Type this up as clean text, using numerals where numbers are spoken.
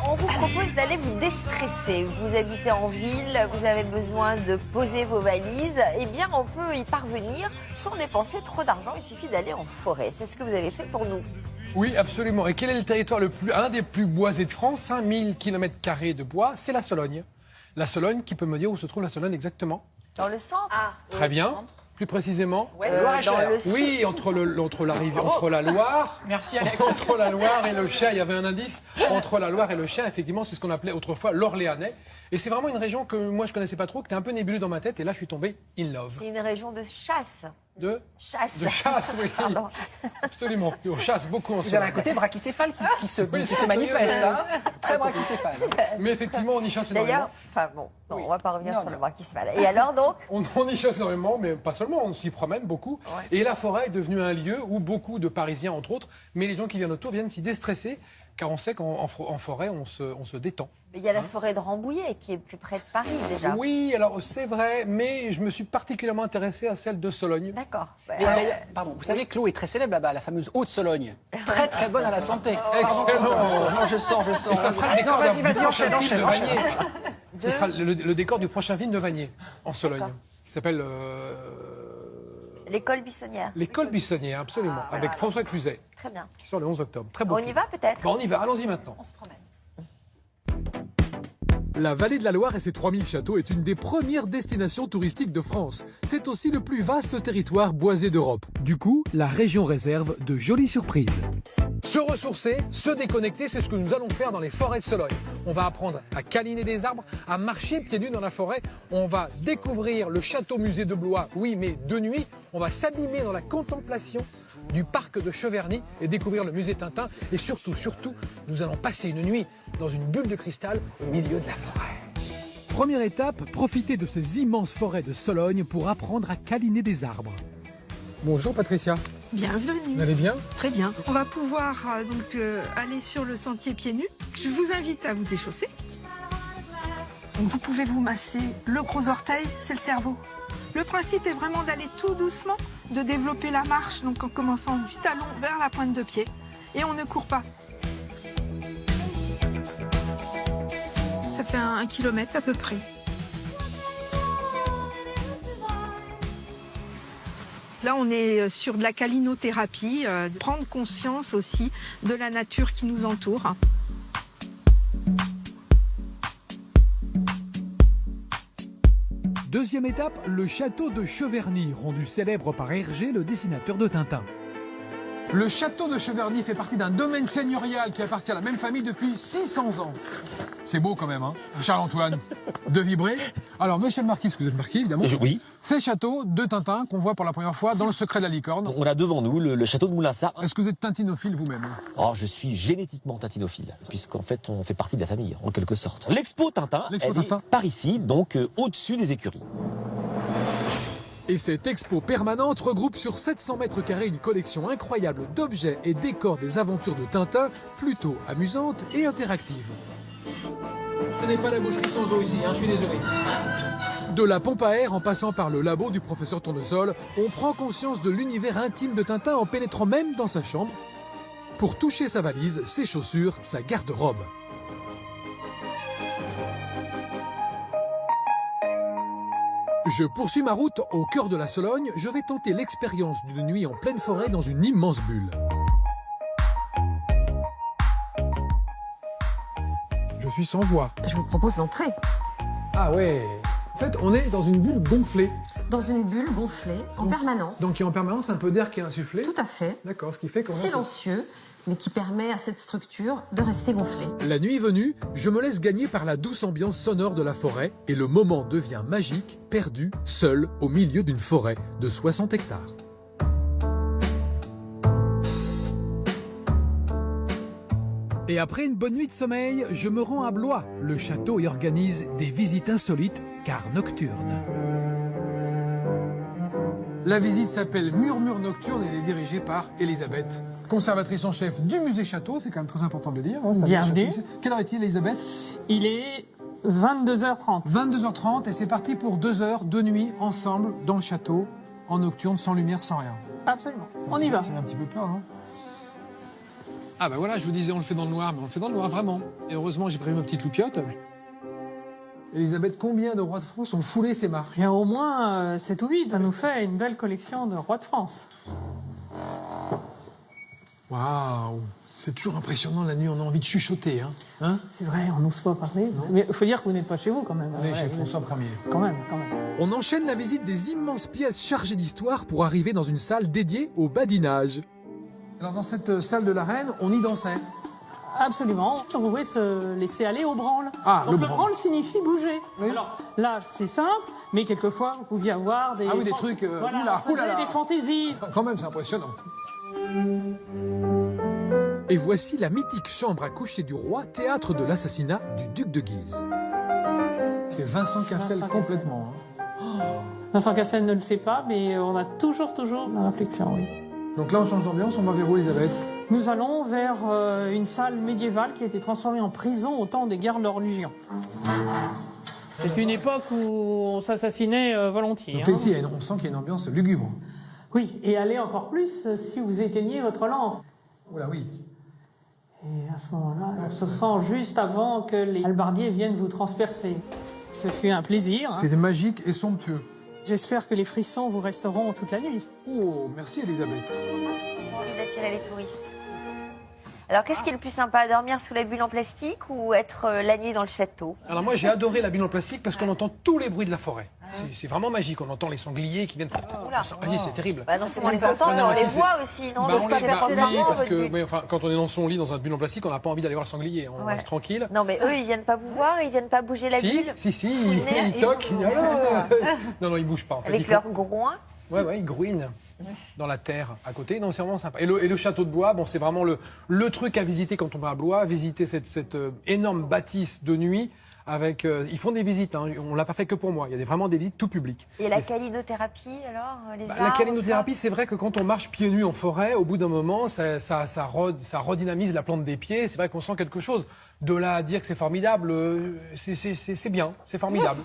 on vous propose d'aller vous déstresser. Vous habitez en ville, vous avez besoin de poser vos valises. Eh bien, on peut y parvenir sans dépenser trop d'argent. Il suffit d'aller en forêt. C'est ce que vous avez fait pour nous. Oui, absolument. Et quel est le territoire un des plus boisés de France? 5000 km² de bois, c'est la Sologne. La Sologne, qui peut me dire où se trouve la Sologne exactement? Dans le centre. Très bien. Plus précisément? Dans le Oui, entre la Loire. Merci Alex. Entre la Loire et le Cher, il y avait un indice. Entre la Loire et le Cher, effectivement, c'est ce qu'on appelait autrefois l'Orléanais. Et c'est vraiment une région que moi je connaissais pas trop, qui était un peu nébuleux dans ma tête. Et là, je suis tombé in love. C'est une région de chasse. De chasse. De chasse, oui. Pardon. Absolument. On chasse beaucoup en Vous avez un Sologne. côté brachycéphale qui se c'est manifeste. Hein. Très brachycéphale. Mais effectivement, on y chasse énormément. D'ailleurs, enfin bon, non, Oui. on va pas revenir Non, sur non. le brachycéphale. Et alors donc? On y chasse énormément, mais pas seulement, on s'y promène beaucoup. Ouais. Et la forêt est devenue un lieu où beaucoup de Parisiens, entre autres, mais les gens qui viennent autour viennent s'y déstresser, car on sait qu'en forêt, on se détend. Il y a la forêt de Rambouillet qui est plus près de Paris déjà. Oui, alors c'est vrai, mais je me suis particulièrement intéressé à celle de Sologne. D'accord. Et pardon, vous savez que l'eau est très célèbre là-bas, la fameuse Haute-Sologne. Très très bonne à la santé. Excellent. Non, je sens. Et ça fera le décor Non, du vas-y, prochain enchaîne, film de enchaîne. Vanier. Ce sera le décor du prochain film de Vanier, en Sologne, qui s'appelle L'école buissonnière. L'école buissonnière, absolument, avec François Cluzet, Très bien. qui sort le 11 octobre. Très beau On film. y va peut-être? Bon, on y va, allons-y maintenant. On se promène. La vallée de la Loire et ses 3000 châteaux est une des premières destinations touristiques de France. C'est aussi le plus vaste territoire boisé d'Europe. Du coup, la région réserve de jolies surprises. Se ressourcer, se déconnecter, c'est ce que nous allons faire dans les forêts de Sologne. On va apprendre à câliner des arbres, à marcher pieds nus dans la forêt. On va découvrir le château-musée de Blois, oui, mais de nuit. On va s'abîmer dans la contemplation du parc de Cheverny et découvrir le musée Tintin. Et surtout, nous allons passer une nuit dans une bulle de cristal au milieu de la forêt. Première étape, profiter de ces immenses forêts de Sologne pour apprendre à câliner des arbres. Bonjour Patricia, Bienvenue. vous allez bien? Très bien. On va pouvoir aller sur le sentier pieds nus. Je vous invite à vous déchausser. Donc, vous pouvez vous masser le gros orteil, c'est le cerveau. Le principe est vraiment d'aller tout doucement, de développer la marche, donc en commençant du talon vers la pointe de pied. Et on ne court pas. Ça fait 1 kilomètre à peu près. Là, on est sur de la calinothérapie, prendre conscience aussi de la nature qui nous entoure. Deuxième étape, le château de Cheverny, rendu célèbre par Hergé, le dessinateur de Tintin. Le château de Cheverny fait partie d'un domaine seigneurial qui appartient à la même famille depuis 600 ans. C'est beau quand même, hein, Charles-Antoine, de vibrer. Alors, monsieur le marquis, parce que vous êtes marquis, évidemment. Oui, C'est le château de Tintin qu'on voit pour la première fois dans Le Secret de la Licorne. on a devant nous le château de Moulinsart. Est-ce que vous êtes tintinophile vous-même? Oh, je suis génétiquement tintinophile, puisqu'en fait, on fait partie de la famille, en quelque sorte. L'expo Tintin, L'Expo elle Tintin. est par ici, donc au-dessus des écuries. Et cette expo permanente regroupe sur 700 mètres carrés une collection incroyable d'objets et décors des aventures de Tintin, plutôt amusantes et interactives. Ce n'est pas la boucherie sans eau ici, hein, je suis désolé. De la pompe à air en passant par le labo du professeur Tournesol, on prend conscience de l'univers intime de Tintin en pénétrant même dans sa chambre pour toucher sa valise, ses chaussures, sa garde-robe. Je poursuis ma route au cœur de la Sologne. Je vais tenter l'expérience d'une nuit en pleine forêt dans une immense bulle. Je suis sans voix. Je vous propose d'entrer Ah ouais. En fait, on est dans une bulle gonflée, dans une bulle gonflée en permanence. donc il y a en permanence un peu d'air qui est insufflé. Tout à fait. D'accord, ce qui fait qu'on... Silencieux, mais qui permet à cette structure de rester gonflée. La nuit venue, je me laisse gagner par la douce ambiance sonore de la forêt et le moment devient magique, perdu, seul, au milieu d'une forêt de 60 hectares. Et après une bonne nuit de sommeil, je me rends à Blois. Le château y organise des visites insolites, car nocturnes. La visite s'appelle Murmure Nocturne et elle est dirigée par Elisabeth, conservatrice en chef du musée Château, c'est quand même très important de le dire. Hein, ça Bienvenue. Quelle heure est-il, Elisabeth? Il est 22h30. 22h30 et c'est parti pour 2 heures de nuit ensemble dans le château, en nocturne, sans lumière, sans rien. Absolument. On y va. Ça fait un petit peu peur, hein. Ah bah voilà, je vous disais, on le fait dans le noir, mais on le fait dans le noir, vraiment. Et heureusement, j'ai prévu ma petite loupiote. Elisabeth, combien de rois de France ont foulé ces marches? Il y a au moins 7 ou 8. Ça nous fait une belle collection de rois de France. Waouh, c'est toujours impressionnant, la nuit, on a envie de chuchoter, hein. C'est vrai, on n'ose pas parler. Mais il faut dire que vous n'êtes pas chez vous quand même. Mais Ouais, chez vous François êtes- Ier. Quand même, quand même. On enchaîne la visite des immenses pièces chargées d'histoire pour arriver dans une salle dédiée au badinage. Alors dans cette salle de la Reine, on y dansait. Absolument. Vous pouvez se laisser aller au branle. Ah, Donc le le branle. branle signifie bouger. Oui. Alors là, c'est simple, mais quelquefois, vous pouviez avoir des... Ah oui, des trucs, Voilà, oula, on faisait oulala. des fantaisies. Quand même, c'est impressionnant. Et voici la mythique chambre à coucher du roi, théâtre de l'assassinat du duc de Guise. C'est Vincent Cassel Vincent complètement. Vincent Cassel ne le sait pas, mais on a toujours la réflexion, oui. Donc là, on change d'ambiance, on va vers où, Elisabeth? Nous allons vers une salle médiévale qui a été transformée en prison au temps des guerres de la religion. C'est une époque où on s'assassinait volontiers. Donc là, ici, on sent qu'il y a une ambiance lugubre. Oui, et allez encore plus si vous éteignez votre lampe. Oula, oui. Et à ce moment-là, on se sent juste avant que les halbardiers viennent vous transpercer. Ce fut un plaisir. C'est magique et somptueux. J'espère que les frissons vous resteront toute la nuit. Oh, merci, Elisabeth. Envie d'attirer les touristes. Alors, qu'est-ce qui est le plus sympa, dormir sous la bulle en plastique ou être la nuit dans le château? Alors moi, j'ai adoré la bulle en plastique parce qu'on entend tous les bruits de la forêt. C'est vraiment magique. On entend les sangliers qui viennent. Oula. C'est terrible. Bah non seulement on les entend, mais on les voit aussi, non? Bah, Parce on que les c'est bah, transparent, oui, parce votre que bulle. oui, enfin, quand on est dans son lit dans un bulle en plastique, on n'a pas envie d'aller voir le sanglier. On Ouais. reste tranquille. Non, mais eux, ils viennent pas vous voir, ils viennent pas bouger la Si, bulle si, Fouiner, ils toquent. Non, ils bougent pas. En fait. avec Il faut- leur groin. Ouais, ils grouinent dans la terre à côté. Non, c'est vraiment sympa. Et le château de Blois, bon, c'est vraiment le truc à visiter quand on va à Blois, visiter cette énorme bâtisse de nuit. Avec, ils font des visites, hein. On l'a pas fait que pour moi. Il y a vraiment des visites tout public. Et la Et calinothérapie, alors les Bah, arbres, la calinothérapie, tout ça c'est vrai que quand on marche pieds nus en forêt, au bout d'un moment, ça redynamise la plante des pieds. C'est vrai qu'on sent quelque chose. De là à dire que c'est formidable, c'est bien, c'est formidable.